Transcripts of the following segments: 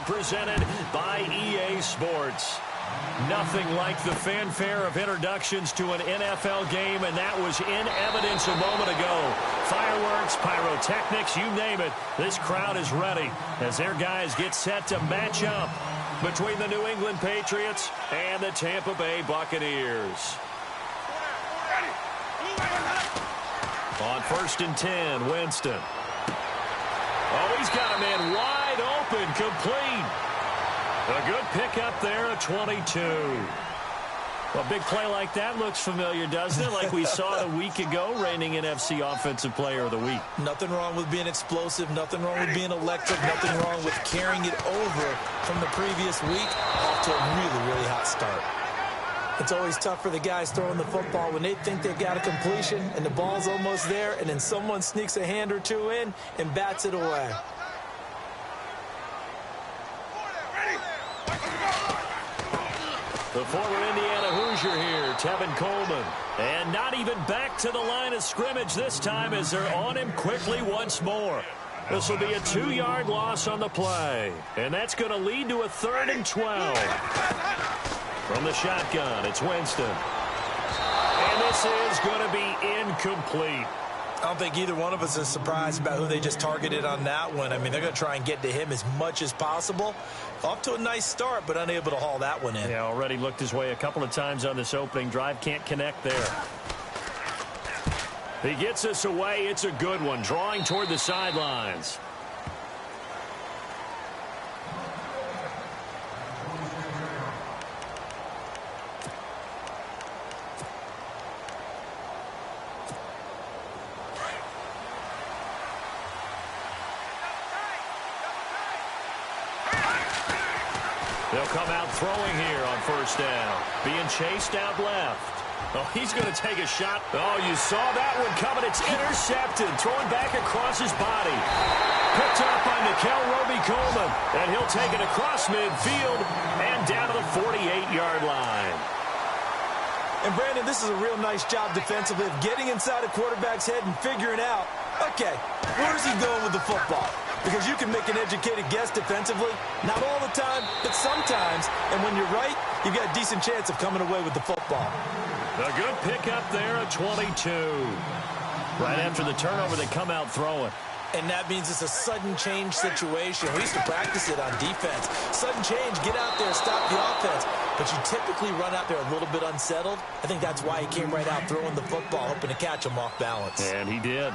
presented by EA Sports. Nothing like the fanfare of introductions to an NFL game, and that was in evidence a moment ago. Fireworks, pyrotechnics, you name it. This crowd is ready as their guys get set to match up between the New England Patriots and the Tampa Bay Buccaneers. On 1st and 10, Winston. Oh, he's got a man wide open, complete. A good pickup there at 22. Well, a big play like that looks familiar, doesn't it? Like we saw it a week ago, reigning NFC Offensive Player of the Week. Nothing wrong with being explosive. Nothing wrong with being electric. Nothing wrong with carrying it over from the previous week off to a really, really hot start. It's always tough for the guys throwing the football when they think they've got a completion and the ball's almost there, and then someone sneaks a hand or two in and bats it away. The former Indiana Hoosier here, Tevin Coleman. And not even back to the line of scrimmage this time as they're on him quickly once more. This will be a 2-yard loss on the play. And that's going to lead to a 3rd and 12. From the shotgun, it's Winston. And this is going to be incomplete. I don't think either one of us is surprised about who they just targeted on that one. I mean, they're going to try and get to him as much as possible. Off to a nice start, but unable to haul that one in. Yeah, already looked his way a couple of times on this opening drive. Can't connect there. He gets us away. It's a good one, drawing toward the sidelines. They'll come out throwing here on 1st down. Being chased out left. Oh, he's going to take a shot. Oh, you saw that one coming. It's intercepted. Throwing back across his body. Picked up by Nikel Roby-Coleman. And he'll take it across midfield and down to the 48-yard line. And, Brandon, this is a real nice job defensively of getting inside a quarterback's head and figuring out, okay, where's he going with the football? Because you can make an educated guess defensively. Not all the time, but sometimes. And when you're right, you've got a decent chance of coming away with the football. A good pickup there at 22. Right after the turnover, they come out throwing. And that means it's a sudden change situation. We used to practice it on defense. Sudden change, get out there, stop the offense. But you typically run out there a little bit unsettled. I think that's why he came right out throwing the football, hoping to catch him off balance. And he did.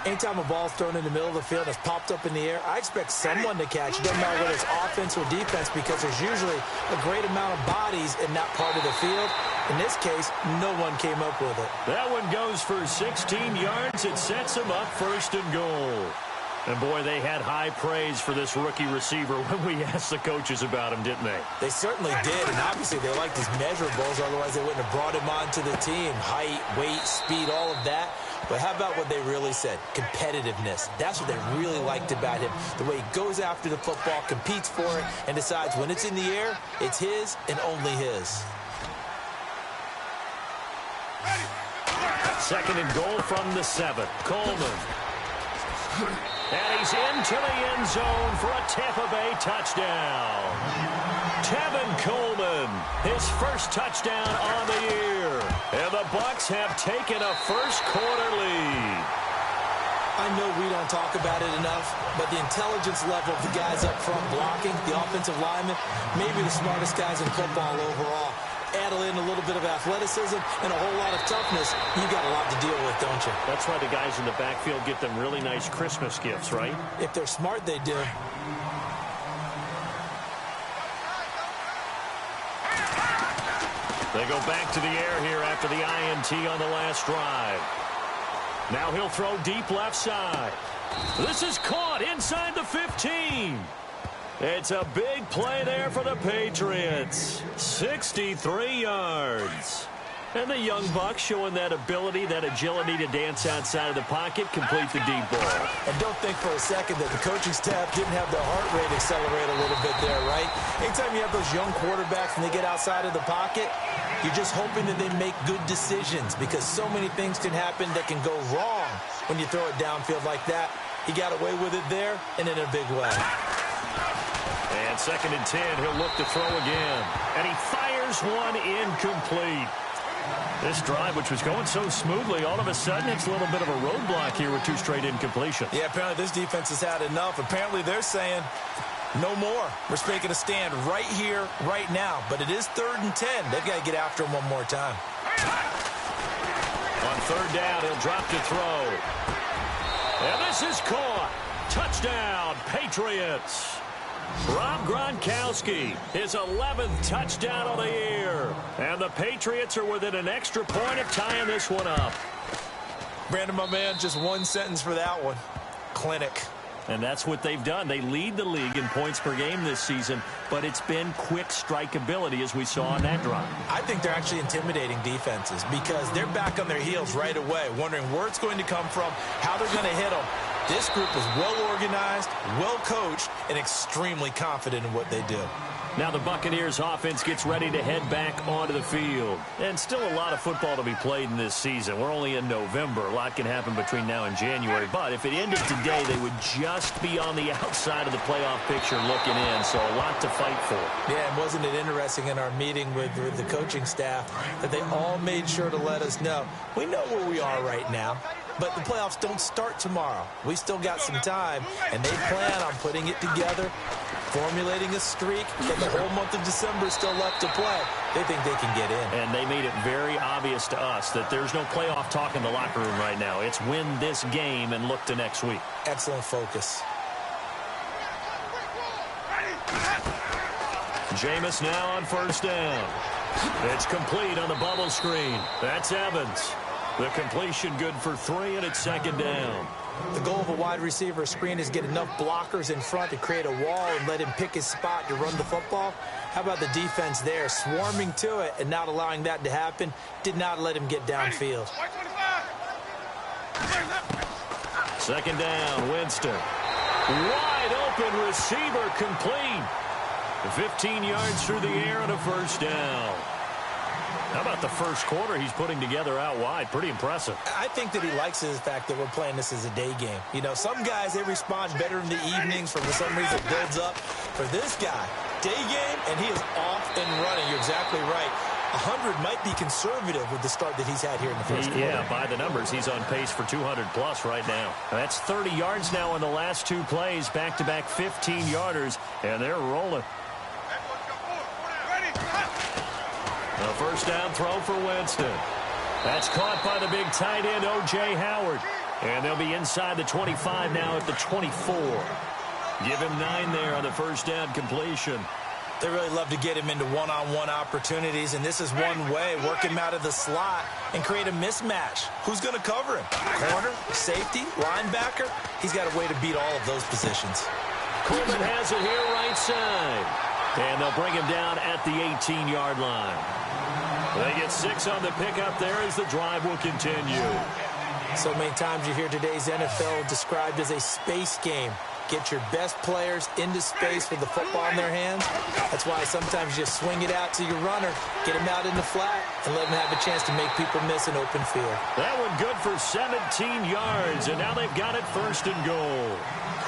Anytime a ball's thrown in the middle of the field and it's popped up in the air, I expect someone to catch. It doesn't matter whether it's offense or defense because there's usually a great amount of bodies in that part of the field. In this case, no one came up with it. That one goes for 16 yards. It sets them up 1st and goal. And, boy, they had high praise for this rookie receiver when we asked the coaches about him, didn't they? They certainly did, and obviously they liked his measurables. Otherwise, they wouldn't have brought him onto the team. Height, weight, speed, all of that. But how about what they really said? Competitiveness. That's what they really liked about him. The way he goes after the football, competes for it, and decides when it's in the air, it's his and only his. 2nd and goal from the 7. Coleman. And he's into the end zone for a Tampa Bay touchdown. Tevin Coleman, his first touchdown on the year. And the Bucs have taken a first-quarter lead. I know we don't talk about it enough, but the intelligence level of the guys up front blocking, the offensive linemen, maybe the smartest guys in football overall. Add in a little bit of athleticism and a whole lot of toughness, you got a lot to deal with, don't you? That's why the guys in the backfield get them really nice Christmas gifts, right? If they're smart, they do. They go back to the air here after the INT on the last drive. Now he'll throw deep left side. This is caught inside the 15. It's a big play there for the Patriots. 63 yards. And the young Bucs showing that ability, that agility to dance outside of the pocket, complete the deep ball. And don't think for a second that the coaching staff didn't have their heart rate accelerate a little bit there, right? Anytime you have those young quarterbacks and they get outside of the pocket, you're just hoping that they make good decisions because so many things can happen that can go wrong when you throw it downfield like that. He got away with it there and in a big way. And 2nd and 10, he'll look to throw again. And he fires one incomplete. This drive, which was going so smoothly, all of a sudden it's a little bit of a roadblock here with 2 straight incompletions. Yeah, apparently this defense has had enough. Apparently they're saying no more. We're making a stand right here, right now. But it is 3rd and 10. They've got to get after him one more time. On 3rd down, he'll drop to throw. And this is caught. Touchdown, Patriots. Rob Gronkowski, his 11th touchdown of the year. And the Patriots are within an extra point of tying this one up. Brandon, my man, just one sentence for that one. Clinic. And that's what they've done. They lead the league in points per game this season, but it's been quick strike ability as we saw on that drive. I think they're actually intimidating defenses because they're back on their heels right away, wondering where it's going to come from, how they're going to hit them. This group is well organized, well coached, and extremely confident in what they do. Now the Buccaneers offense gets ready to head back onto the field. And still a lot of football to be played in this season. We're only in November. A lot can happen between now and January. But if it ended today, they would just be on the outside of the playoff picture looking in. So a lot to fight for. Yeah, and wasn't it interesting in our meeting with the coaching staff that they all made sure to let us know, we know where we are right now. But the playoffs don't start tomorrow. We still got some time, and they plan on putting it together, formulating a streak, and the whole month of December is still left to play. They think they can get in. And they made it very obvious to us that there's no playoff talk in the locker room right now. It's win this game and look to next week. Excellent focus. Jameis now on 1st down. It's complete on the bubble screen. That's Evans. The completion good for 3, and it's 2nd down. The goal of a wide receiver screen is get enough blockers in front to create a wall and let him pick his spot to run the football. How about the defense there, swarming to it and not allowing that to happen? Did not let him get downfield. 2nd down, Winston. Wide open receiver complete. 15 yards through the air and a 1st down. How about the first quarter he's putting together out wide? Pretty impressive. I think that he likes the fact that we're playing this as a day game. You know, some guys, they respond better in the evenings. For some reason, it builds up. For this guy, day game, and he is off and running. You're exactly right. 100 might be conservative with the start that he's had here in the first quarter. Yeah, by the numbers, he's on pace for 200-plus right now. That's 30 yards now in the last 2 plays. Back-to-back 15-yarders, and they're rolling. A 1st down throw for Winston. That's caught by the big tight end, O.J. Howard. And they'll be inside the 25 now at the 24. Give him 9 there on the 1st down completion. They really love to get him into one-on-one opportunities, and this is one way, work him out of the slot and create a mismatch. Who's going to cover him? Corner, safety, linebacker? He's got a way to beat all of those positions. Coleman has it here right side. And they'll bring him down at the 18-yard line. They get 6 on the pickup there as the drive will continue. So many times you hear today's NFL described as a space game. Get your best players into space with the football in their hands. That's why sometimes you swing it out to your runner, get him out in the flat, and let him have a chance to make people miss an open field. That one good for 17 yards, and now they've got it 1st and goal.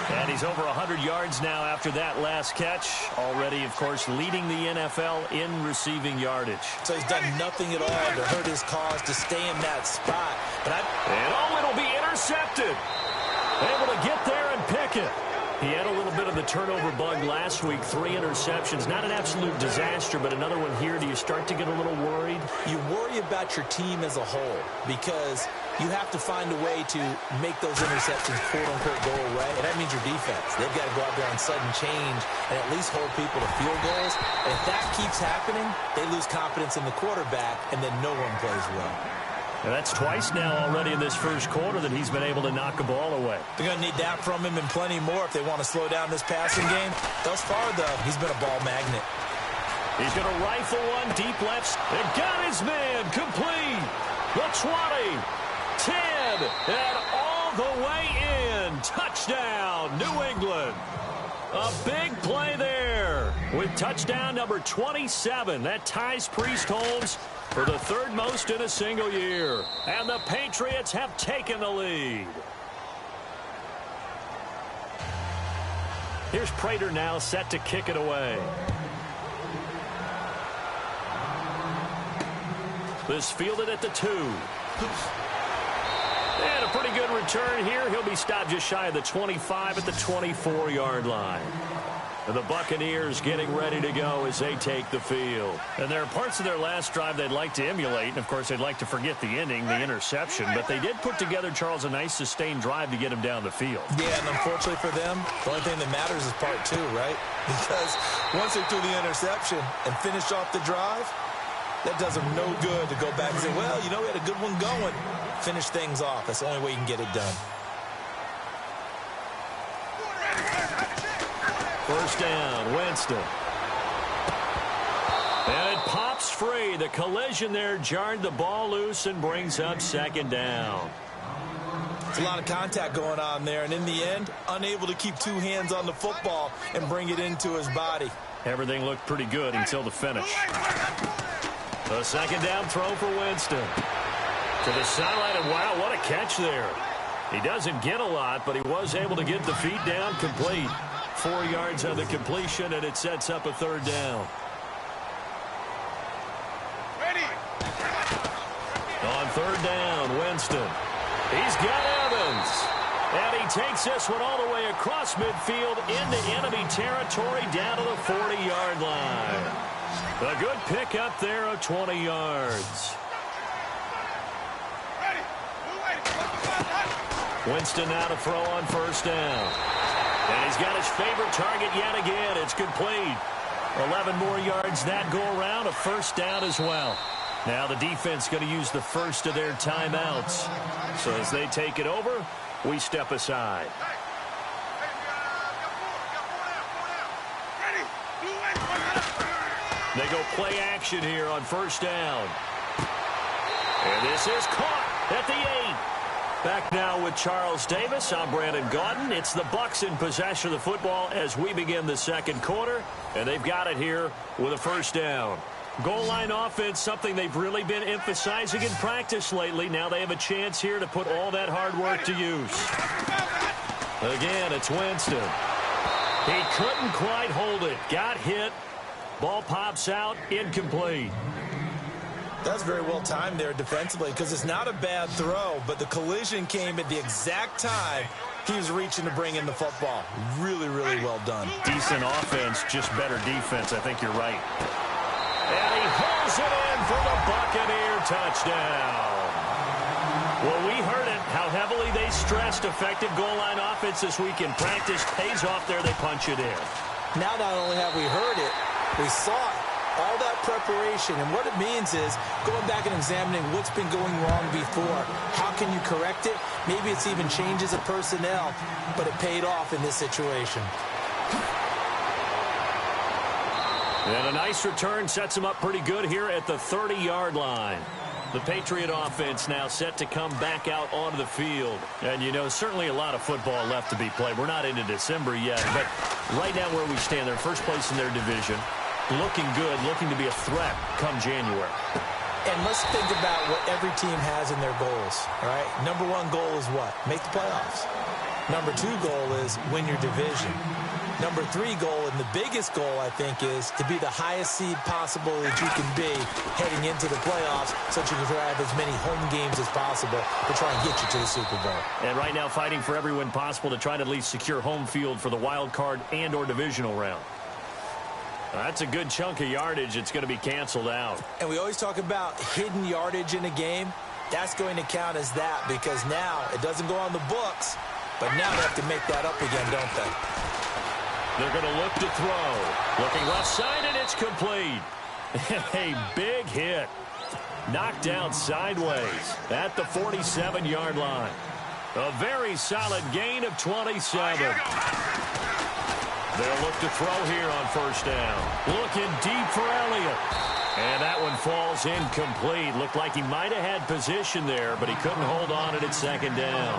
And he's over 100 yards now after that last catch. Already, of course, leading the NFL in receiving yardage. So he's done nothing at all to hurt his cause, to stay in that spot. And it'll be intercepted. Able to get there and pick it. He had a little bit of the turnover bug last week. 3 interceptions. Not an absolute disaster, but another one here. Do you start to get a little worried? You worry about your team as a whole because you have to find a way to make those interceptions, quote-unquote, go away. And that means your defense. They've got to go out there on sudden change and at least hold people to field goals. And if that keeps happening, they lose confidence in the quarterback, and then no one plays well. And that's twice now already in this first quarter that he's been able to knock a ball away. They're going to need that from him and plenty more if they want to slow down this passing game. Thus far, though, he's been a ball magnet. He's going to rifle one deep left. And got his man complete. The 20, 10, and all the way in. Touchdown, New England. A big play there with touchdown number 27. That ties Priest Holmes for the 3rd most in a single year. And the Patriots have taken the lead. Here's Prater now set to kick it away. This fielded at the 2. And a pretty good return here. He'll be stopped just shy of the 25 at the 24-yard line. And the Buccaneers getting ready to go as they take the field. And there are parts of their last drive they'd like to emulate. And, of course, they'd like to forget the ending, the interception. But they did put together, Charles, a nice sustained drive to get him down the field. Yeah, and unfortunately for them, the only thing that matters is part 2, right? Because once they threw the interception and finished off the drive, that does them no good to go back and say, well, you know, we had a good one going. Finish things off. That's the only way you can get it done. First down, Winston. And it pops free. The collision there jarred the ball loose and brings up second down. It's a lot of contact going on there, and in the end, unable to keep 2 hands on the football and bring it into his body. Everything looked pretty good until the finish. A second down throw for Winston. To the sideline, and wow, what a catch there. He doesn't get a lot, but he was able to get the feet down complete. 4 yards on the completion, and it sets up a third down. Ready. On third down, Winston. He's got Evans. And he takes this one all the way across midfield into enemy territory down to the 40-yard line. A good pickup there of 20 yards. Winston now to throw on first down. And he's got his favorite target yet again. It's complete. 11 more yards that go around. A first down as well. Now the defense going to use the first of their timeouts. So as they take it over, we step aside. They go play action here on first down. And this is caught at the 8. Back now with Charles Davis. I'm Brandon Gaudin. It's the Bucs in possession of the football as we begin the second quarter. And they've got it here with a first down. Goal line offense, something they've really been emphasizing in practice lately. Now they have a chance here to put all that hard work to use. Again, it's Winston. He couldn't quite hold it. Got hit. Ball pops out. Incomplete. That's very well timed there defensively because it's not a bad throw, but the collision came at the exact time he was reaching to bring in the football. Really, really well done. Decent offense, just better defense. I think you're right. And he holds it in for the Buccaneer touchdown. Well, we heard it, how heavily they stressed effective goal line offense this week in practice. Pays off there, they punch it in. Now not only have we heard it, we saw it. All that preparation, and what it means is going back and examining what's been going wrong before. How can you correct it? Maybe it's even changes of personnel, but it paid off in this situation. And a nice return sets him up pretty good here at the 30-yard line. The Patriot offense now set to come back out onto the field. And, you know, certainly a lot of football left to be played. We're not into December yet, but right now where we stand, they're first place in their division. Looking good, looking to be a threat come January. And let's think about what every team has in their goals, all right? Number 1 goal is what? Make the playoffs. Number 2 goal is win your division. Number 3 goal, and the biggest goal, I think, is to be the highest seed possible that you can be heading into the playoffs so that you can have as many home games as possible to try and get you to the Super Bowl. And right now fighting for every win possible to try to at least secure home field for the wild card and or divisional round. That's a good chunk of yardage. It's going to be canceled out. And we always talk about hidden yardage in a game. That's going to count as that because now it doesn't go on the books, but now they have to make that up again, don't they? They're going to look to throw. Looking left side, and it's complete. A big hit. Knocked out sideways at the 47-yard line. A very solid gain of 27. They'll look to throw here on first down. Looking deep for Elliott. And that one falls incomplete. Looked like he might have had position there, but he couldn't hold on at second down.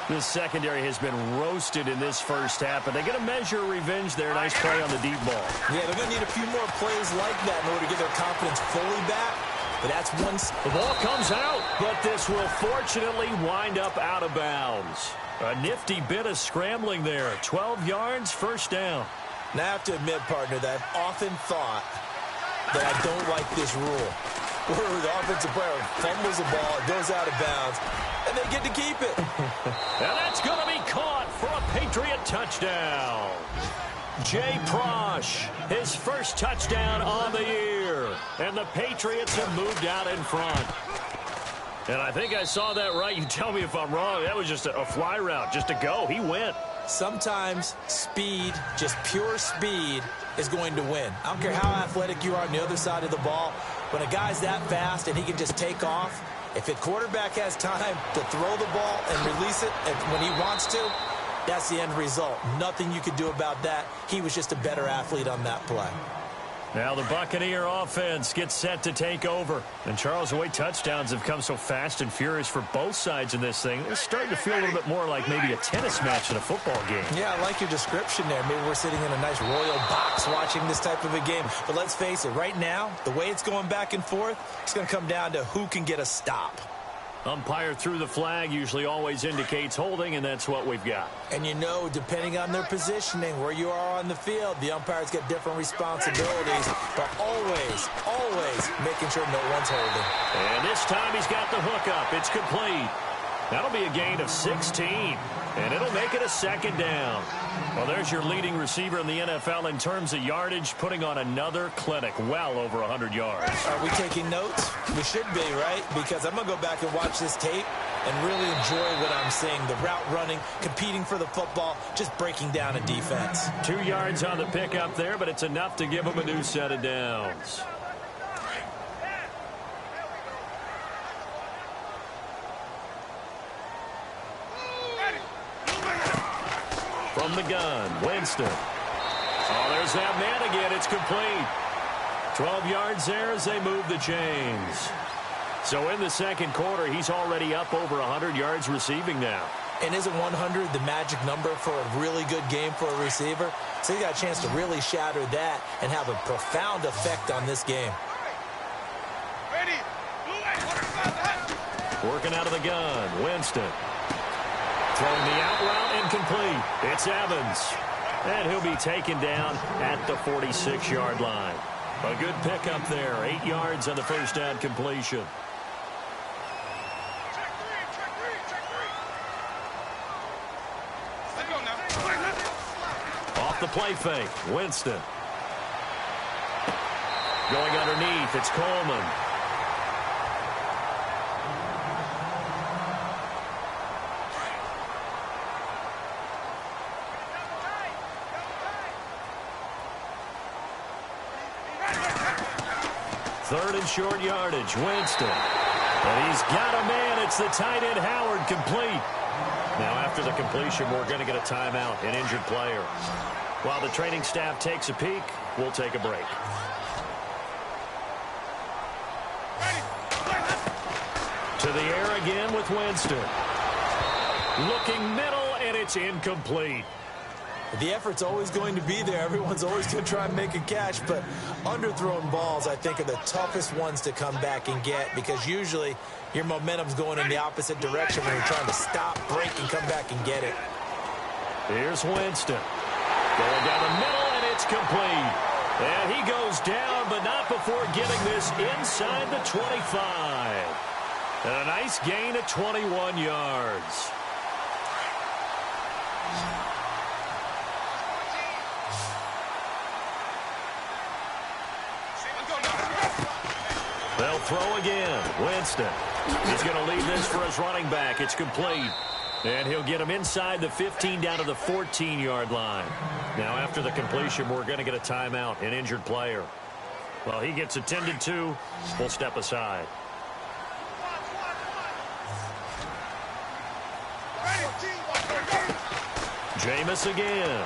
This secondary has been roasted in this first half, but they're going to measure revenge there. Nice play on the deep ball. Yeah, they're going to need a few more plays like that in order to get their confidence fully back. But that's one. The ball comes out, but this will fortunately wind up out of bounds. A nifty bit of scrambling there. 12 yards, first down. Now, I have to admit, partner, that I've often thought that I don't like this rule, where the offensive player fumbles the ball, it goes out of bounds, and they get to keep it. And that's going to be caught for a Patriot touchdown. Jay Prosh, his first touchdown on the year. And the Patriots have moved out in front. And I think I saw that right. You tell me if I'm wrong. That was just a fly route, just a go. He went. Sometimes speed, just pure speed, is going to win. I don't care how athletic you are on the other side of the ball. When a guy's that fast and he can just take off, if a quarterback has time to throw the ball and release it when he wants to, that's the end result. Nothing you could do about that. He was just a better athlete on that play. Now the Buccaneer offense gets set to take over. And Charles, the way touchdowns have come so fast and furious for both sides in this thing, it's starting to feel a little bit more like maybe a tennis match in a football game. Yeah, I like your description there. Maybe we're sitting in a nice royal box watching this type of a game. But let's face it, right now, the way it's going back and forth, it's going to come down to who can get a stop. Umpire threw the flag, usually always indicates holding, and that's what we've got. And you know, depending on their positioning, where you are on the field, the umpires get different responsibilities, but always making sure no one's holding. And this time he's got the hook up. It's complete. That'll be a gain of 16, and it'll make it a second down. Well, there's your leading receiver in the NFL in terms of yardage, putting on another clinic, well over 100 yards. Are we taking notes? We should be, right? Because I'm going to go back and watch this tape and really enjoy what I'm seeing. The route running, competing for the football, just breaking down a defense. 2 yards on the pickup there, but it's enough to give him a new set of downs. From the gun, Winston. Oh, there's that man again. It's complete. 12 yards there as they move the chains. So in the second quarter, he's already up over 100 yards receiving now. And isn't 100 the magic number for a really good game for a receiver? So he got a chance to really shatter that and have a profound effect on this game. Working out of the gun, Winston. Throwing the out route incomplete. It's Evans. And he'll be taken down at the 46-yard line. A good pickup there. 8 yards on the first down completion. Off the play fake. Winston. Going underneath. It's Coleman. Third and short yardage, Winston. And he's got a man. It's the tight end, Howard, complete. Now, after the completion, we're going to get a timeout, an injured player. While the training staff takes a peek, we'll take a break. To the air again with Winston. Looking middle, and it's incomplete. The effort's always going to be there. Everyone's always going to try and make a catch, but underthrown balls, I think, are the toughest ones to come back and get because usually your momentum's going in the opposite direction when you're trying to stop, break, and come back and get it. Here's Winston. Going down the middle, and it's complete. And he goes down, but not before getting this inside the 25. And a nice gain of 21 yards. They'll throw again. Winston. He's going to leave this for his running back. It's complete. And he'll get him inside the 15 down to the 14-yard line. Now, after the completion, we're going to get a timeout, an injured player. Well, he gets attended to. We'll step aside. Jameis again.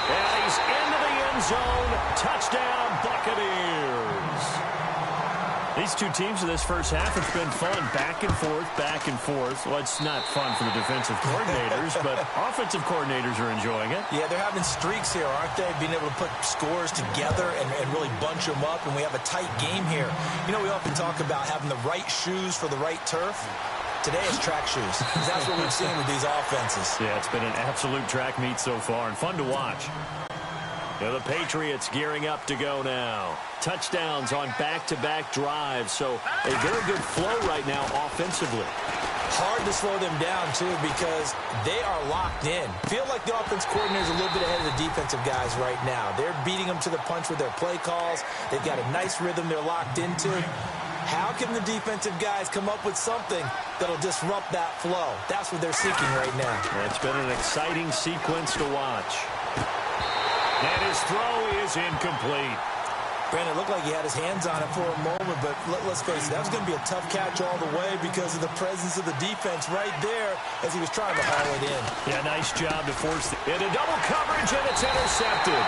And he's into the end zone. Touchdown, Buccaneers. These two teams in this first half, it's been fun. Back and forth, back and forth. Well, it's not fun for the defensive coordinators, but offensive coordinators are enjoying it. Yeah, they're having streaks here, aren't they? Being able to put scores together and really bunch them up, and we have a tight game here. You know, we often talk about having the right shoes for the right turf. Today it's track shoes. That's what we've seen with these offenses. Yeah, it's been an absolute track meet so far, and fun to watch. Yeah, the Patriots gearing up to go now. Touchdowns on back-to-back drives, so a very good flow right now offensively. Hard to slow them down, too, because they are locked in. Feel like the offense coordinator is a little bit ahead of the defensive guys right now. They're beating them to the punch with their play calls. They've got a nice rhythm they're locked into. How can the defensive guys come up with something that'll disrupt that flow? That's what they're seeking right now. It's been an exciting sequence to watch. And his throw is incomplete. Brandon, it looked like he had his hands on it for a moment, but let's face it, that was going to be a tough catch all the way because of the presence of the defense right there as he was trying to haul it in. Yeah, nice job to force it into double coverage, and it's intercepted.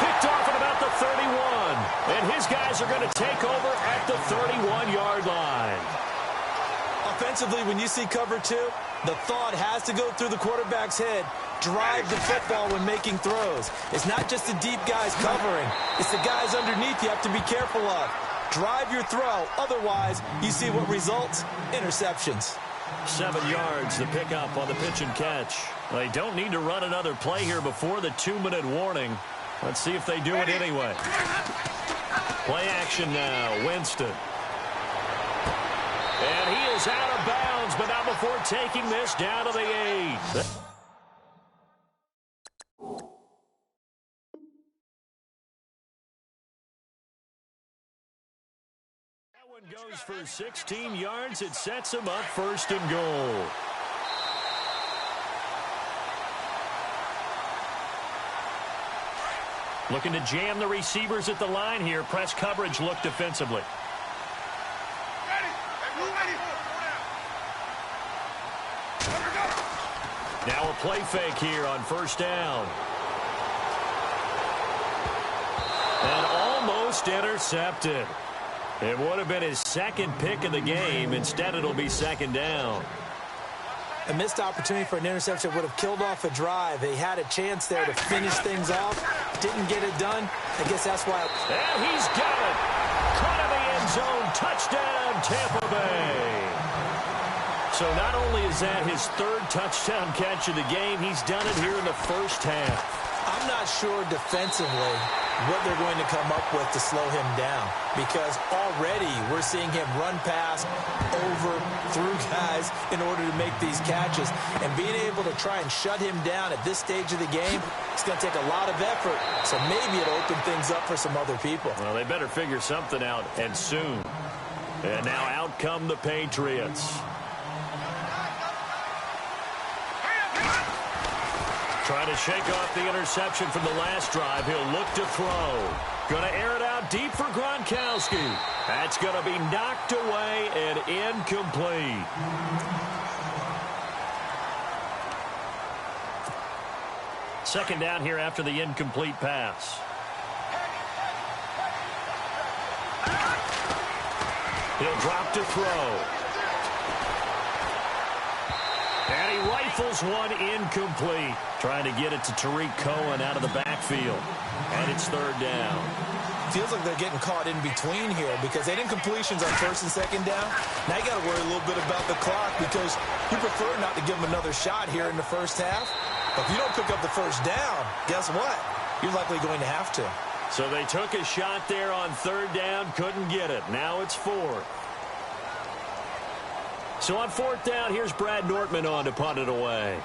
Picked off at about the 31. And his guys are going to take over at the 31-yard line. Offensively, when you see cover two, the thought has to go through the quarterback's head. Drive the football when making throws. It's not just the deep guys covering. It's the guys underneath you have to be careful of. Drive your throw. Otherwise, you see what results? Interceptions. 7 yards, the pickup on the pitch and catch. They don't need to run another play here before the 2-minute warning. Let's see if they do it anyway. Play action now, Winston. And he is out of bounds, but not before taking this down to the 8. That one goes for 16 yards. It sets him up 1st and goal. Looking to jam the receivers at the line here. Press coverage look defensively. Now a play fake here on 1st down. And almost intercepted. It would have been his 2nd pick of the game. Instead, it'll be 2nd down. A missed opportunity for an interception would have killed off a drive. They had a chance there to finish things off. Didn't get it done. I guess that's why. And he's got it. Caught in the end zone. Touchdown, Tampa Bay. So not only is that his 3rd touchdown catch of the game, he's done it here in the first half. I'm not sure defensively what they're going to come up with to slow him down, because already we're seeing him run past, over, through guys in order to make these catches. And being able to try and shut him down at this stage of the game, it's going to take a lot of effort. So maybe it'll open things up for some other people. Well, they better figure something out, and soon. And now out come the Patriots. Trying to shake off the interception from the last drive. He'll look to throw. Going to air it out deep for Gronkowski. That's going to be knocked away and incomplete. Second down here after the incomplete pass. He'll drop to throw. And he rifles one incomplete. Trying to get it to Tariq Cohen out of the backfield. And it's 3rd down. Feels like they're getting caught in between here because they didn't completions on 1st and 2nd down. Now you got to worry a little bit about the clock because you prefer not to give them another shot here in the first half. But if you don't pick up the 1st down, guess what? You're likely going to have to. So they took a shot there on 3rd down, couldn't get it. Now it's 4th. So on 4th down, here's Brad Nortman on to punt it away.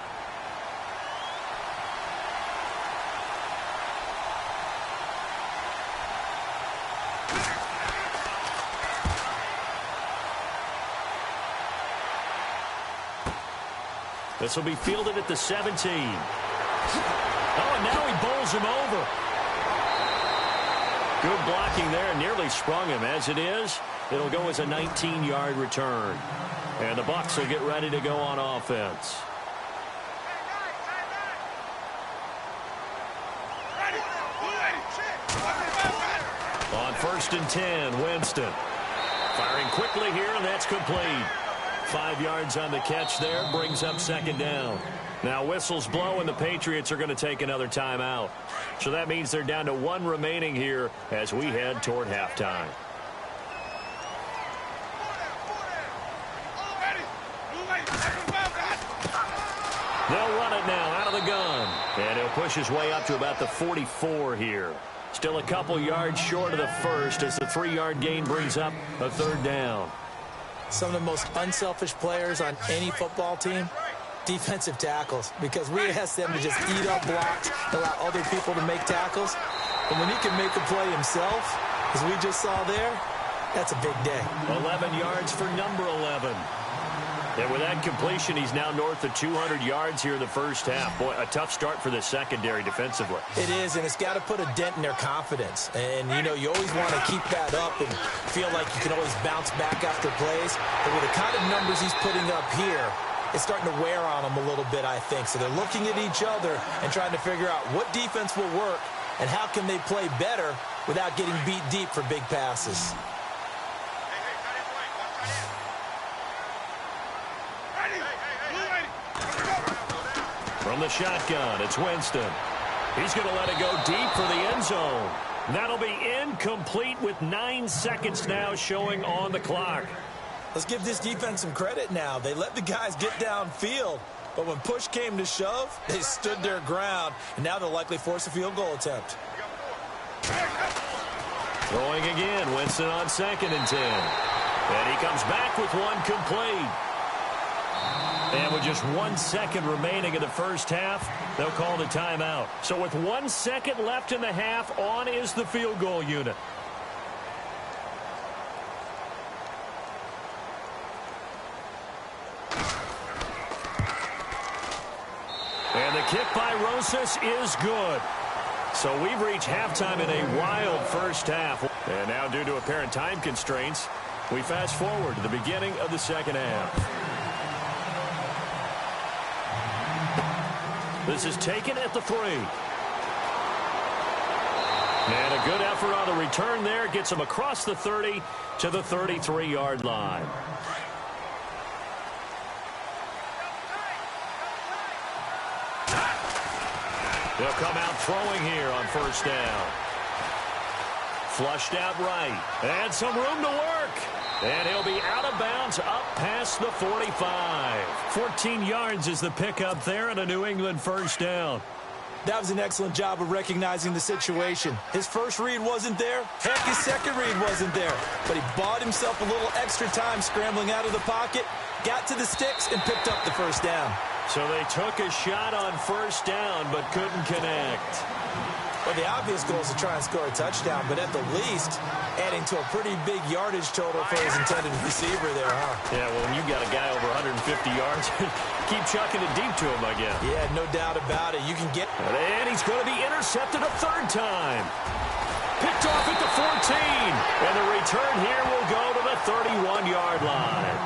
This will be fielded at the 17. Oh, and now he bowls him over. Good blocking there, nearly sprung him. As it is, it'll go as a 19-yard return. And the Bucs will get ready to go on offense. On 1st and 10, Winston. Firing quickly here, and that's complete. 5 yards on the catch there, brings up second down. Now whistles blow, and the Patriots are going to take another timeout. So that means they're down to 1 remaining here as we head toward halftime. They'll run it now out of the gun. And he'll push his way up to about the 44 here. Still a couple yards short of the first as the 3-yard gain brings up a third down. Some of the most unselfish players on any football team, defensive tackles, because we ask them to just eat up blocks, allow other people to make tackles. And when he can make a play himself, as we just saw there, that's a big day. 11 yards for number 11. And with that completion, he's now north of 200 yards here in the first half. Boy, a tough start for the secondary defensively. It is, and it's got to put a dent in their confidence. And, you know, you always want to keep that up and feel like you can always bounce back after plays. But with the kind of numbers he's putting up here, it's starting to wear on them a little bit, I think. So they're looking at each other and trying to figure out what defense will work and how can they play better without getting beat deep for big passes. From the shotgun, it's Winston. He's going to let it go deep for the end zone. That'll be incomplete with 9 seconds now showing on the clock. Let's give this defense some credit now. They let the guys get downfield, but when push came to shove, they stood their ground, and now they'll likely force a field goal attempt. Throwing again, Winston on 2nd and 10. And he comes back with one complete. And with just 1 second remaining in the first half, they'll call the timeout. So with 1 second left in the half, on is the field goal unit. And the kick by Rosas is good. So we've reached halftime in a wild first half. And now, due to apparent time constraints, we fast forward to the beginning of the second half. This is taken at the 3. And a good effort on the return there. Gets him across the 30 to the 33-yard line. They'll come out throwing here on first down. Flushed out right. And some room to work. And he'll be out of bounds up past the 45. 14 yards is the pickup there and a New England first down. That was an excellent job of recognizing the situation. His first read wasn't there. Heck, his second read wasn't there. But he bought himself a little extra time scrambling out of the pocket, got to the sticks, and picked up the first down. So they took a shot on first down but couldn't connect. Well, the obvious goal is to try and score a touchdown, but at the least, adding to a pretty big yardage total for his intended receiver there, huh? Yeah, well, when you've got a guy over 150 yards, keep chucking it deep to him, I guess. Yeah, no doubt about it. You can get... And he's going to be intercepted a third time. Picked off at the 14. And the return here will go to the 31-yard line.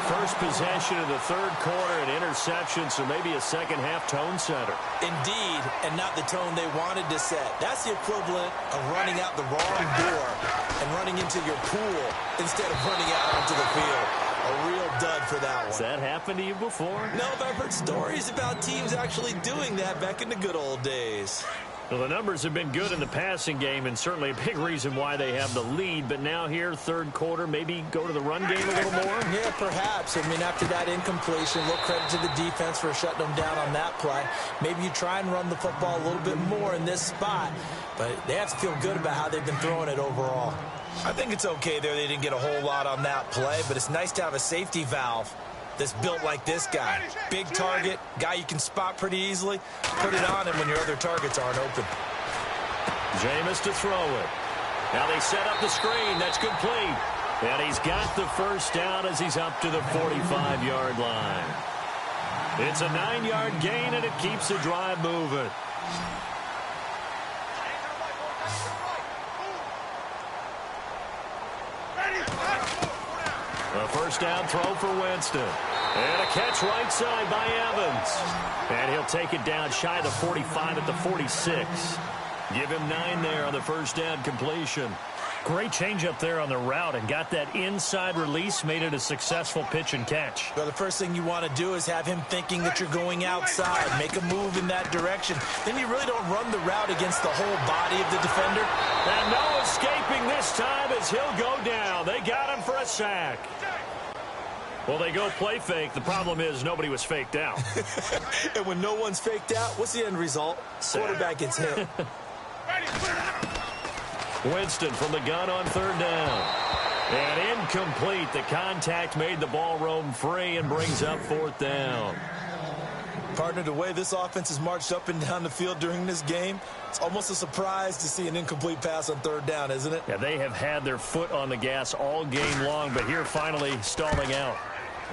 First possession of the third quarter, an interception, so maybe a second-half tone setter. Indeed, and not the tone they wanted to set. That's the equivalent of running out the wrong door and running into your pool instead of running out onto the field. A real dud for that one. Has that happened to you before? No, but I've heard stories about teams actually doing that back in the good old days. Well, the numbers have been good in the passing game, and certainly a big reason why they have the lead. But now here, third quarter, maybe go to the run game a little more? Yeah, perhaps. I mean, after that incompletion, a little credit to the defense for shutting them down on that play. Maybe you try and run the football a little bit more in this spot, but they have to feel good about how they've been throwing it overall. I think it's okay there. They didn't get a whole lot on that play, but it's nice to have a safety valve that's built like this guy. Big target, guy you can spot pretty easily. Put it on him when your other targets aren't open. Jameis to throw it. Now they set up the screen. That's complete. And he's got the first down as he's up to the 45-yard line. It's a 9-yard gain, and it keeps the drive moving. A first down throw for Winston. And a catch right side by Evans. And he'll take it down shy of the 45 at the 46. Give him 9 there on the first down completion. Great change up there on the route and got that inside release, made it a successful pitch and catch. Well, the first thing you want to do is have him thinking that you're going outside, make a move in that direction. Then you really don't run the route against the whole body of the defender. And no escaping this time as he'll go down. They got him for a sack. Well, they go play fake. The problem is nobody was faked out. And when no one's faked out, what's the end result? Quarterback gets hit. Winston from the gun on third down. And incomplete. The contact made the ball roam free and brings up fourth down. Partner, the way this offense has marched up and down the field during this game, it's almost a surprise to see an incomplete pass on third down, isn't it? Yeah, they have had their foot on the gas all game long, but here finally stalling out.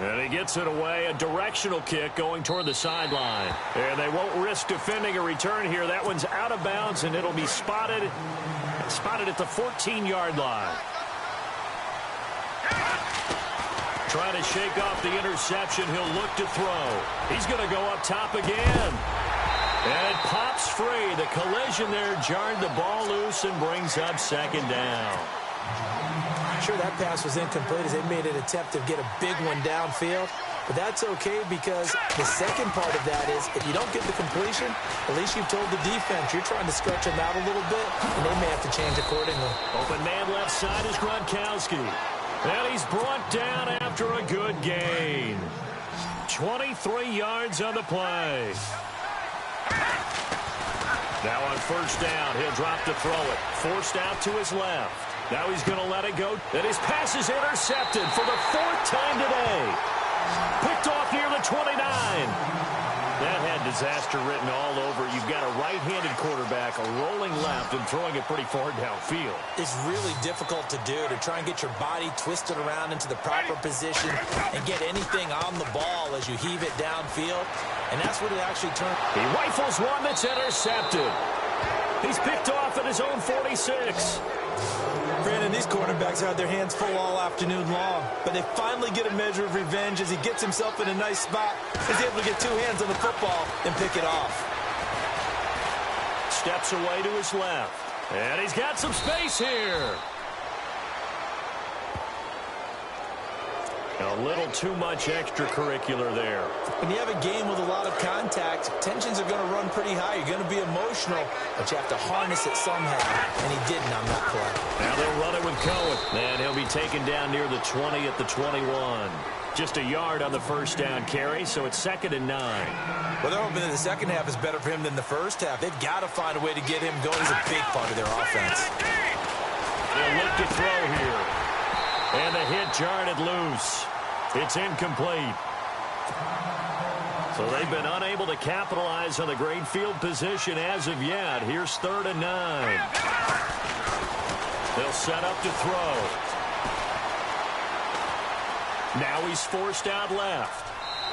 And he gets it away, a directional kick going toward the sideline. And they won't risk defending a return here. That one's out of bounds, and it'll be spotted at the 14-yard line. Trying to shake off the interception. He'll look to throw. He's going to go up top again. And it pops free. The collision there jarred the ball loose and brings up second down. Sure, that pass was incomplete as they made an attempt to get a big one downfield. But that's okay because the second part of that is if you don't get the completion, at least you've told the defense you're trying to stretch them out a little bit, and they may have to change accordingly. Open man left side is Gronkowski. And he's brought down after a good gain. 23 yards on the play. Now on first down, he'll drop to throw it. Forced out to his left. Now he's going to let it go. And his pass is intercepted for the fourth time today. Picked off near the 29. That had disaster written all over. You've got a right-handed quarterback, a rolling left, and throwing it pretty far downfield. It's really difficult to do, to try and get your body twisted around into the proper position and get anything on the ball as you heave it downfield. And that's what it actually turned. He rifles one that's intercepted. He's picked off at his own 46. Brandon, these quarterbacks had their hands full all afternoon long, but they finally get a measure of revenge as he gets himself in a nice spot. He's able to get two hands on the football and pick it off. Steps away to his left, and he's got some space here. A little too much extracurricular there. When you have a game with a lot of contact, tensions are going to run pretty high. You're going to be emotional, but you have to harness it somehow, and he didn't on that play. Now they'll run it with Cohen, and he'll be taken down near the 20 at the 21. Just a yard on the first down carry, so it's 2nd and 9. Well, they're hoping that the second half is better for him than the first half. They've got to find a way to get him going. He's a big part of their offense. They'll look to throw here. And the hit jarred it loose. It's incomplete. So they've been unable to capitalize on the great field position as of yet. Here's 3rd and 9. They'll set up to throw. Now he's forced out left.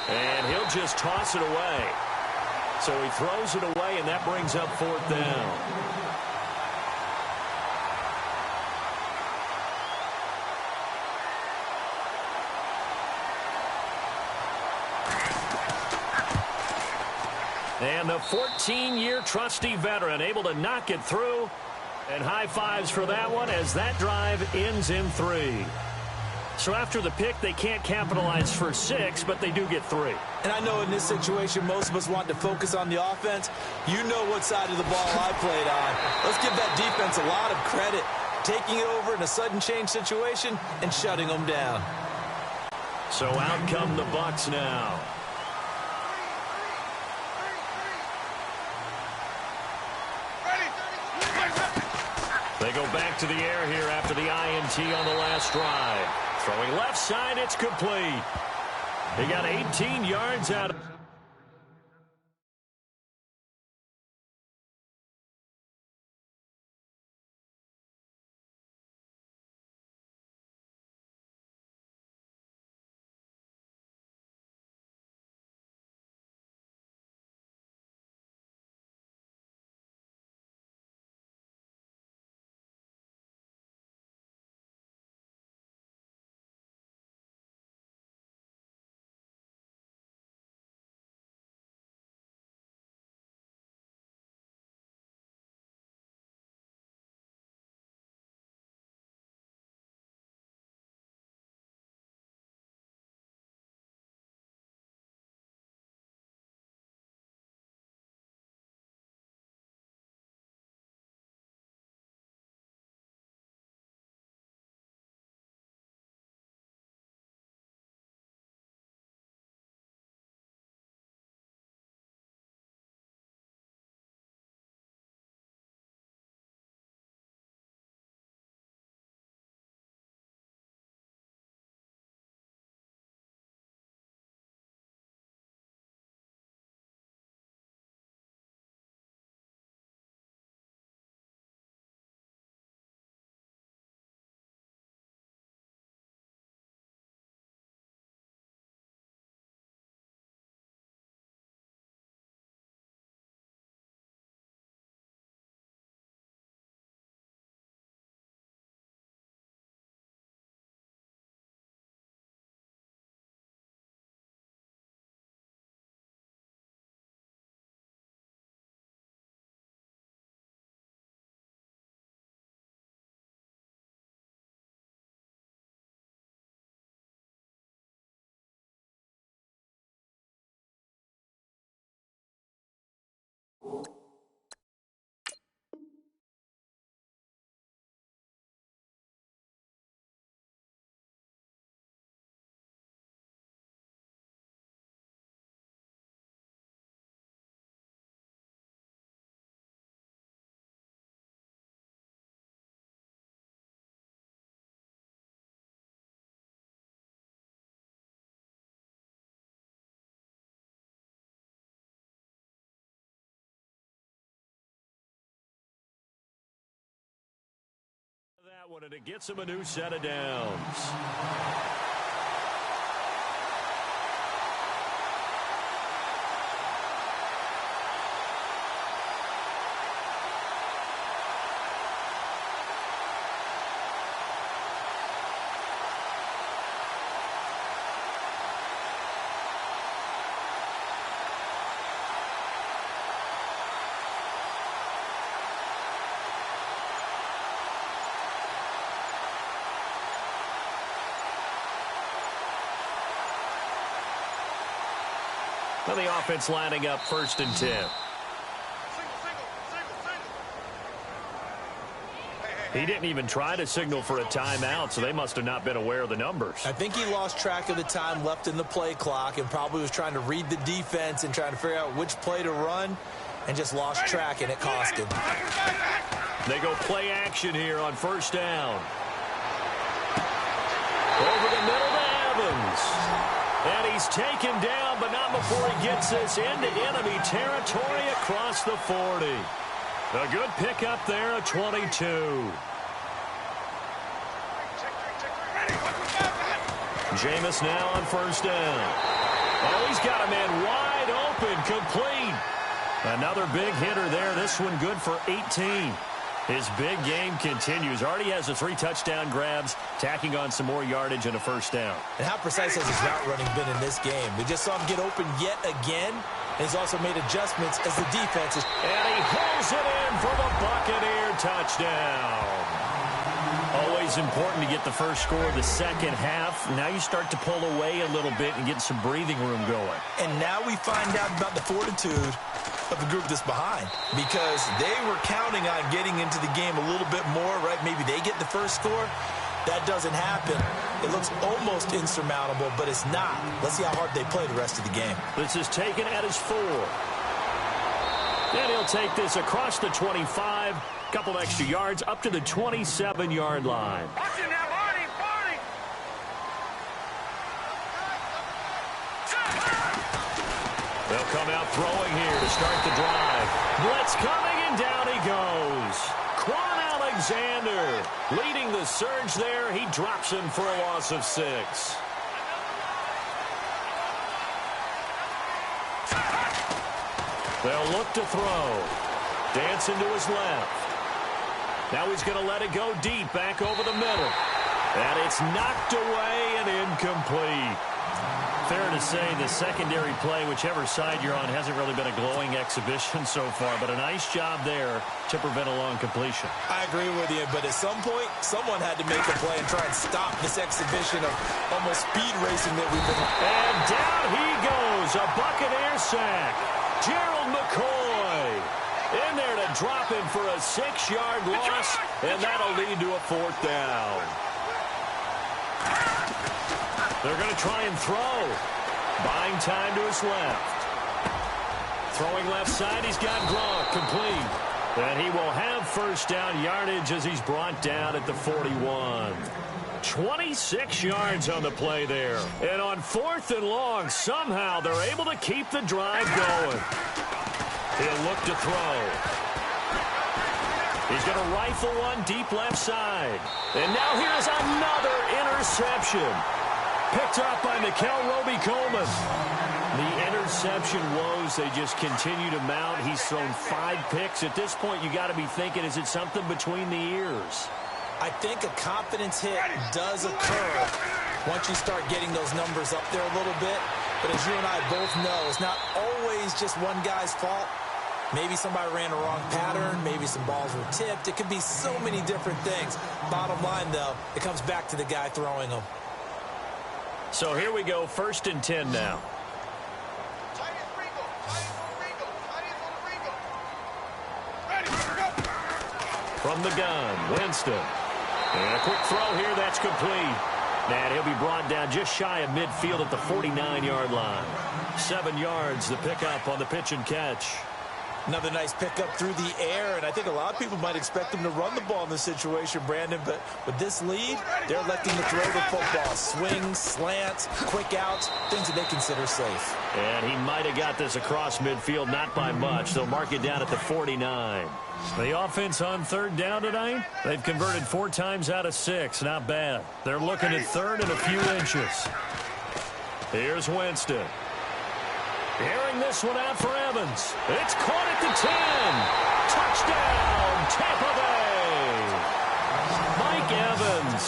And he'll just toss it away. So he throws it away, and that brings up 4th down. And the 14-year trusty veteran able to knock it through. And high fives for that one as that drive ends in 3. So after the pick, they can't capitalize for 6, but they do get 3. And I know in this situation, most of us want to focus on the offense. You know what side of the ball I played on. Let's give that defense a lot of credit. Taking it over in a sudden change situation and shutting them down. So out come the Bucs now. They go back to the air here after the INT on the last drive. Throwing left side, it's complete. He got 18 yards out of That one, and it gets him a new set of downs. Now the offense lining up 1st and 10. He didn't even try to signal for a timeout, so they must have not been aware of the numbers. I think he lost track of the time left in the play clock and probably was trying to read the defense and trying to figure out which play to run and just lost track, and it cost him. They go play action here on 1st down. Over the middle to Evans. And he's taken down, but not before he gets this into enemy territory across the 40. A good pickup there at 22. Jameis now on 1st down. Oh, he's got a man wide open, complete. Another big hitter there. This one good for 18. His big game continues. Already has the 3 touchdown grabs, tacking on some more yardage and a 1st down. And how precise has his route running been in this game? We just saw him get open yet again. And he's also made adjustments as the defense is. And he pulls it in for the Buccaneer touchdown. Always important to get the first score of the second half. Now you start to pull away a little bit and get some breathing room going. And now we find out about the fortitude of the group that's behind, because they were counting on getting into the game a little bit more, right? Maybe they get the first score. That doesn't happen. It looks almost insurmountable, but it's not. Let's see how hard they play the rest of the game. This is taken at his 4. And he'll take this across the 25, couple extra yards up to the 27-yard line. They'll come out throwing here to start the drive. Blitz coming, and down he goes. Quan Alexander leading the surge there. He drops him for a loss of 6. They'll look to throw. Dancing to his left. Now he's going to let it go deep, back over the middle. And it's knocked away and incomplete. Fair to say the secondary play, whichever side you're on, hasn't really been a glowing exhibition so far, but a nice job there to prevent a long completion. I agree with you, but at some point, someone had to make a play and try and stop this exhibition of almost speed racing that we've been. And down he goes, a Buccaneer sack. Gerald McCoy in there to drop him for a 6-yard loss, and that'll lead to a 4th down. They're going to try and throw. Buying time to his left. Throwing left side, he's got Gronk, complete. And he will have 1st down yardage as he's brought down at the 41. 26 yards on the play there. And on 4th and long, somehow they're able to keep the drive going. He'll look to throw. He's going to rifle one deep left side. And now here's another interception. Picked up by Mikel Roby-Coleman. The interception woes, they just continue to mount. He's thrown 5 picks. At this point, you got to be thinking, is it something between the ears? I think a confidence hit does occur once you start getting those numbers up there a little bit. But as you and I both know, it's not always just one guy's fault. Maybe somebody ran a wrong pattern. Maybe some balls were tipped. It could be so many different things. Bottom line, though, it comes back to the guy throwing them. So here we go, 1st and 10 now. From the gun, Winston. And a quick throw here, that's complete. And he'll be brought down just shy of midfield at the 49-yard line. 7 yards to pick up on the pitch and catch. Another nice pickup through the air, and I think a lot of people might expect him to run the ball in this situation, Brandon, but with this lead, they're electing to throw the football. Swings, slants, quick outs, things that they consider safe. And he might have got this across midfield, not by much. They'll mark it down at the 49. The offense on third down tonight, they've converted 4 times out of 6. Not bad. They're looking at third and a few inches. Here's Winston. Airing this one out for Evans. It's caught at the 10. Touchdown, Tampa Bay. Mike Evans,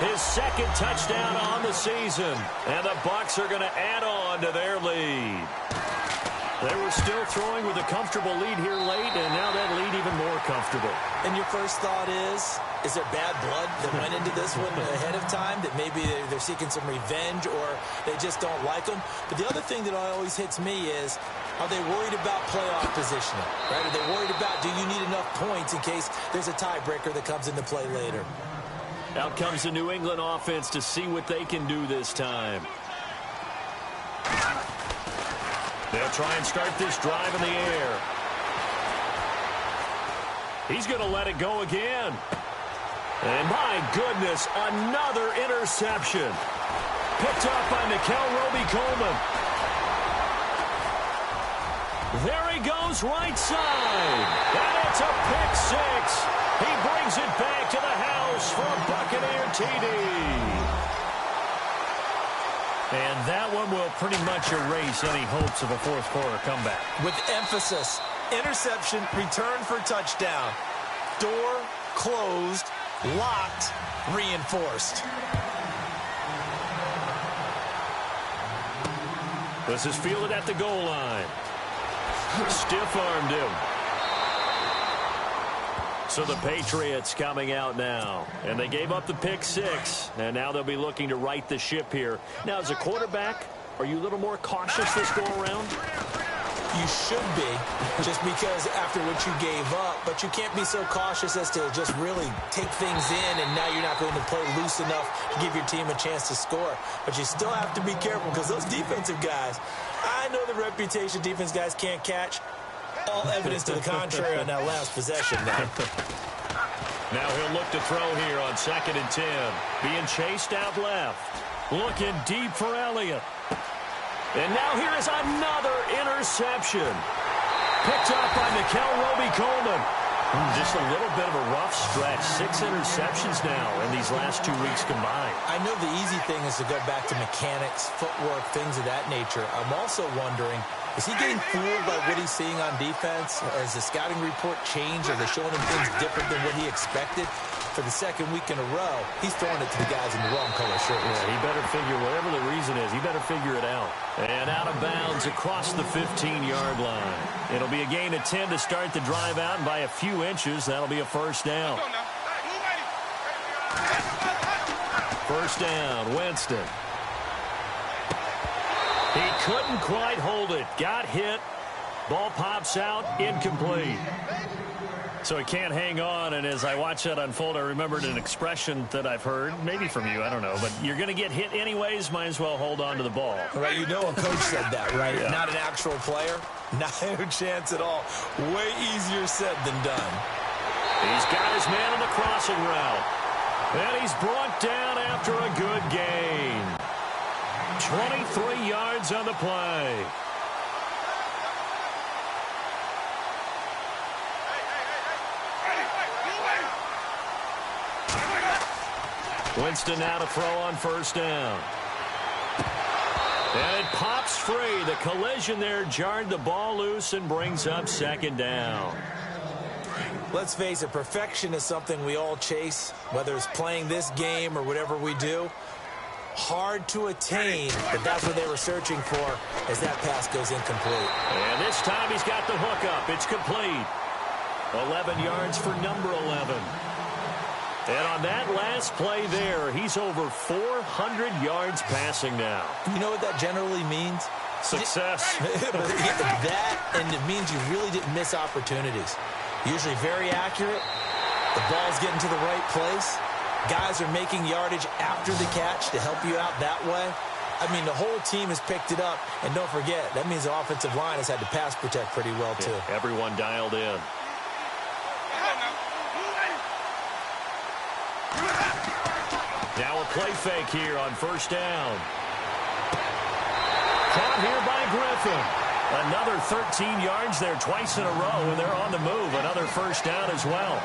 his second touchdown on the season. And the Bucs are going to add on to their lead. They were still throwing with a comfortable lead here late, and now that lead even more comfortable. And your first thought is there bad blood that went into this one ahead of time, that maybe they're seeking some revenge or they just don't like them? But the other thing that always hits me is, are they worried about playoff positioning? Right? Are they worried about, do you need enough points in case there's a tiebreaker that comes into play later? Out comes the New England offense to see what they can do this time. They'll try and start this drive in the air. He's going to let it go again. And my goodness, another interception. Picked up by Nickel Roby-Coleman. There he goes right side. And it's a pick 6. He brings it back to the house for a Buccaneer TD. And that one will pretty much erase any hopes of a fourth quarter comeback. With emphasis, interception, return for touchdown. Door closed, locked, reinforced. This is fielded at the goal line. Stiff-armed him. So the Patriots coming out now. And they gave up the pick 6. And now they'll be looking to right the ship here. Now, as a quarterback, are you a little more cautious this go-around? You should be, just because after what you gave up. But you can't be so cautious as to just really take things in, and now you're not going to play loose enough to give your team a chance to score. But you still have to be careful, because those defensive guys, I know the reputation defense guys can't catch. All evidence to the contrary on that last possession now. Now he'll look to throw here on 2nd and 10. Being chased out left. Looking deep for Elliott. And now here is another interception. Picked up by Nickel Roby-Coleman. Just a little bit of a rough stretch. 6 interceptions now in these last 2 weeks combined. I know the easy thing is to go back to mechanics, footwork, things of that nature. I'm also wondering, is he getting fooled by what he's seeing on defense? Has the scouting report changed? Are they showing him things different than what he expected? For the second week in a row, he's throwing it to the guys in the wrong color shirts. Yeah, he better figure, whatever the reason is, he better figure it out. And out of bounds across the 15-yard line. It'll be a gain of 10 to start the drive out, and by a few inches, that'll be a first down. First down, Winston. He couldn't quite hold it. Got hit. Ball pops out. Incomplete. So he can't hang on, and as I watch that unfold, I remembered an expression that I've heard, maybe from you, I don't know, but you're going to get hit anyways, might as well hold on to the ball. Right, you know a coach said that, right? Yeah. Not an actual player. Not a chance at all. Way easier said than done. He's got his man on the crossing route. And he's brought down after a good gain. 23 yards on the play. Winston now to throw on first down. And it pops free. The collision there jarred the ball loose and brings up 2nd down. Let's face it, perfection is something we all chase, whether it's playing this game or whatever we do. Hard to attain, but that's what they were searching for as that pass goes incomplete. And this time he's got the hookup. It's complete. 11 yards for number 11. And on that last play there, he's over 400 yards passing now. You know what that generally means? Success. That, and it means you really didn't miss opportunities. Usually very accurate, The ball's getting to the right place. Guys are making yardage after the catch to help you out that way. I mean, the whole team has picked it up. And don't forget, that means the offensive line has had to pass protect pretty well, too. Yeah, everyone dialed in. Now a play fake here on first down. Caught here by Griffin. Another 13 yards there twice in a row, and they're on the move. Another first down as well.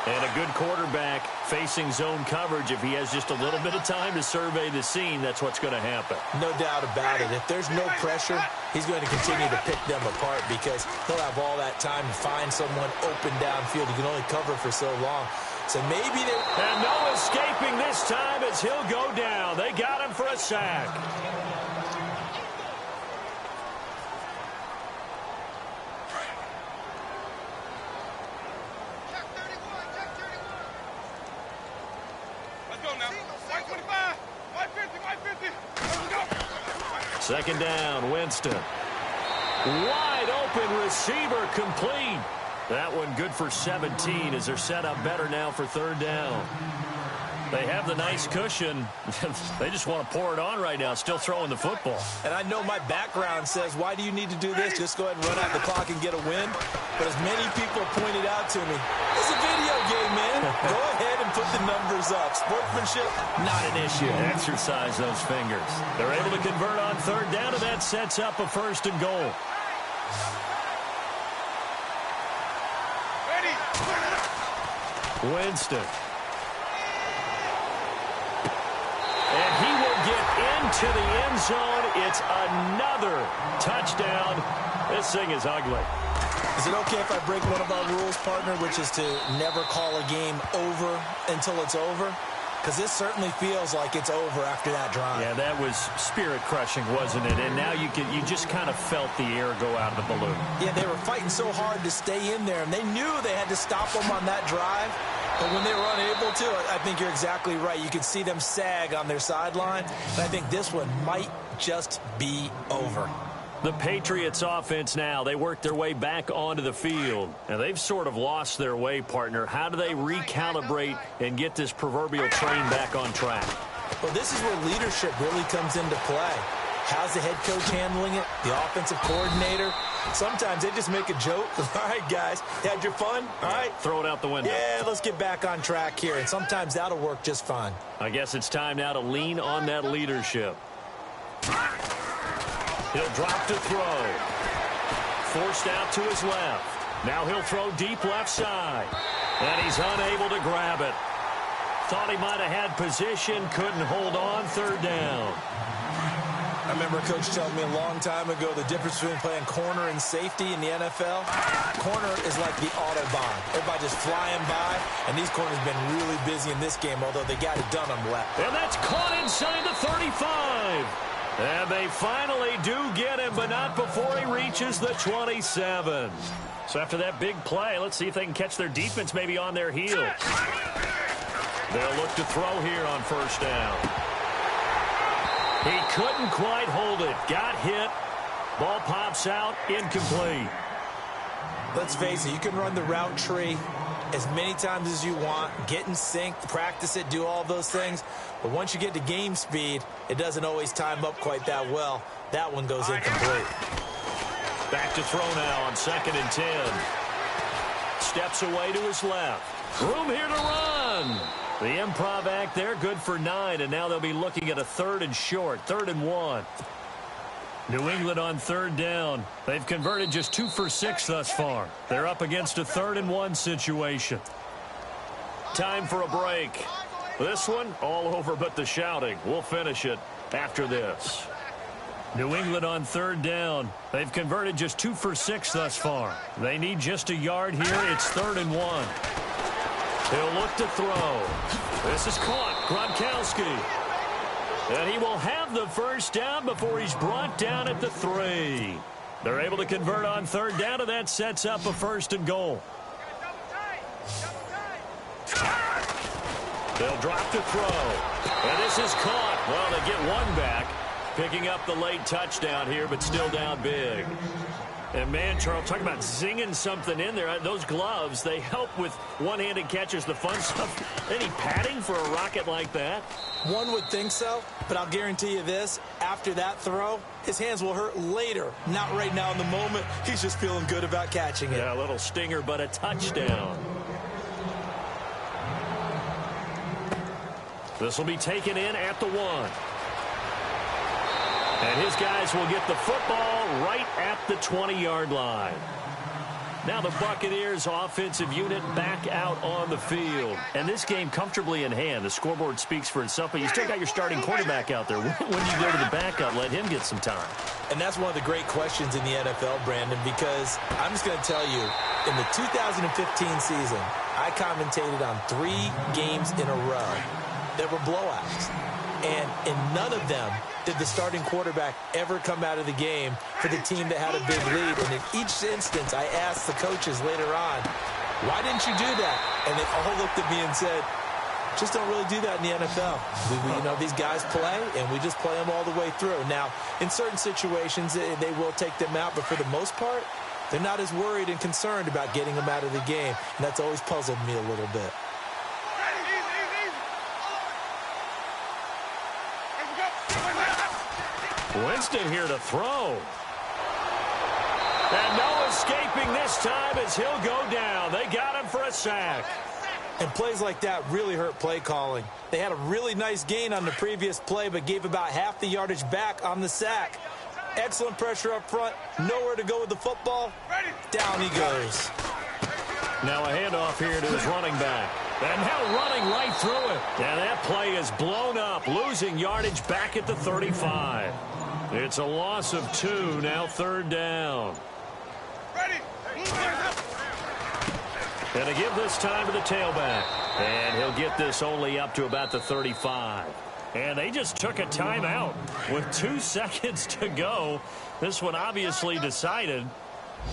And a good quarterback facing zone coverage. If he has just a little bit of time to survey the scene, that's what's going to happen. No doubt about it. If there's no pressure, he's going to continue to pick them apart because he'll have all that time to find someone open downfield. He can only cover for so long. So maybe they... And no escaping this time as he'll go down. They got him for a sack. Second down, Winston. Wide open receiver complete. That one good for 17 as they're set up better now for third down. They have the nice cushion. They just want to pour it on right now, still throwing the football. And I know my background says, why do you need to do this? Just go ahead and run out the clock and get a win. But as many people pointed out to me, it's a video game, man. Go ahead and put the numbers up. Sportsmanship, not an issue. Exercise those fingers. They're able to convert on third down, and that sets up a first and goal. Winston. And he will get into the end zone. It's another touchdown. This thing is ugly. Is it okay if I break one of our rules, partner, which is to never call a game over until it's over? Because this certainly feels like it's over after that drive. Yeah, that was spirit-crushing, wasn't it? And now you just kind of felt the air go out of the balloon. Yeah, they were fighting so hard to stay in there, and they knew they had to stop them on that drive. But when they were unable to, I think you're exactly right. You could see them sag on their sideline. And I think this one might just be over. The Patriots offense now, they work their way back onto the field. And they've sort of lost their way, partner. How do they recalibrate and get this proverbial train back on track? Well, this is where leadership really comes into play. How's the head coach handling it? The offensive coordinator? Sometimes they just make a joke. All right, guys, had your fun? All right. Throw it out the window. Yeah, let's get back on track here. And sometimes that'll work just fine. I guess it's time now to lean on that leadership. He'll drop to throw. Forced out to his left. Now he'll throw deep left side. And he's unable to grab it. Thought he might have had position. Couldn't hold on. Third down. I remember a coach telling me a long time ago the difference between playing corner and safety in the NFL. Corner is like the Autobahn. Everybody just flying by, and these corners have been really busy in this game, although they got it done on left. And that's caught inside the 35. And they finally do get him, but not before he reaches the 27. So after that big play, let's see if they can catch their defense maybe on their heels. They'll look to throw here on first down. He couldn't quite hold it. Got hit. Ball pops out. Incomplete. Let's face it, you can run the route tree as many times as you want, get in sync, practice it, do all those things. But once you get to game speed, it doesn't always time up quite that well. That one goes incomplete. Back to throw now on 2nd and 10. Steps away to his left. Room here to run. The improv act there, good for 9, and now they'll be looking at a 3rd and short, 3rd and 1. New England on 3rd down. They've converted just 2 for 6 thus far. They're up against a 3rd and 1 situation. Time for a break. This one, all over but the shouting. We'll finish it after this. New England on 3rd down. They've converted just 2 for 6 thus far. They need just a yard here. It's 3rd and 1. He'll look to throw. This is caught. Gronkowski. And he will have the first down before he's brought down at the 3. They're able to convert on 3rd down, and that sets up a 1st and goal. They'll drop to throw. And this is caught. Well, they get one back. Picking up the late touchdown here, but still down big. And, man, Charles, talk about zinging something in there. Those gloves, they help with one-handed catches, the fun stuff. Any padding for a rocket like that? One would think so, but I'll guarantee you this. After that throw, his hands will hurt later. Not right now in the moment. He's just feeling good about catching it. Yeah, a little stinger, but a touchdown. This will be taken in at the 1. And his guys will get the football right at the 20-yard line. Now the Buccaneers offensive unit back out on the field. And this game comfortably in hand. The scoreboard speaks for itself, but you still got your starting quarterback out there. When do you go to the backup, let him get some time? And that's one of the great questions in the NFL, Brandon, because I'm just going to tell you, in the 2015 season, I commentated on 3 games in a row that were blowouts. And in none of them did the starting quarterback ever come out of the game for the team that had a big lead. And in each instance, I asked the coaches later on, why didn't you do that? And they all looked at me and said, just don't really do that in the NFL. You know, these guys play, and we just play them all the way through. Now, in certain situations, they will take them out, but for the most part, they're not as worried and concerned about getting them out of the game. And that's always puzzled me a little bit. Winston here to throw. And no escaping this time as he'll go down. They got him for a sack. And plays like that really hurt play calling. They had a really nice gain on the previous play, but gave about half the yardage back on the sack. Excellent pressure up front. Nowhere to go with the football. Down he goes. Now a handoff here to his running back. And now running right through it. And that play is blown up, losing yardage back at the 35. It's a loss of 2, now 3rd down. And to give this time to the tailback. And he'll get this only up to about the 35. And they just took a timeout with 2 seconds to go. This one obviously decided.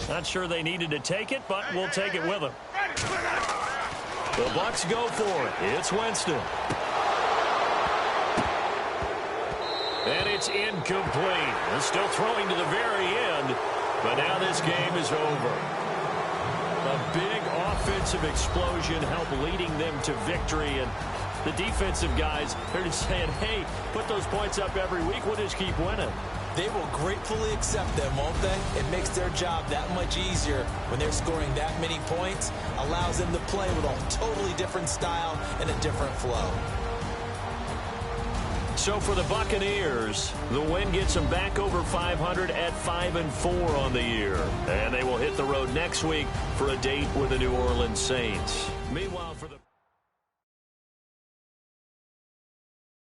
Not sure they needed to take it, but we'll take it with them. The Bucs go for it. It's Winston. And it's incomplete. They're still throwing to the very end, but now this game is over. A big offensive explosion helped leading them to victory, and the defensive guys, they're just saying, hey, put those points up every week. We'll just keep winning. They will gratefully accept them, won't they? It makes their job that much easier when they're scoring that many points. Allows them to play with a totally different style and a different flow. So for the Buccaneers, the win gets them back over 500 at 5-4 on the year. And they will hit the road next week for a date with the New Orleans Saints. Meanwhile, for the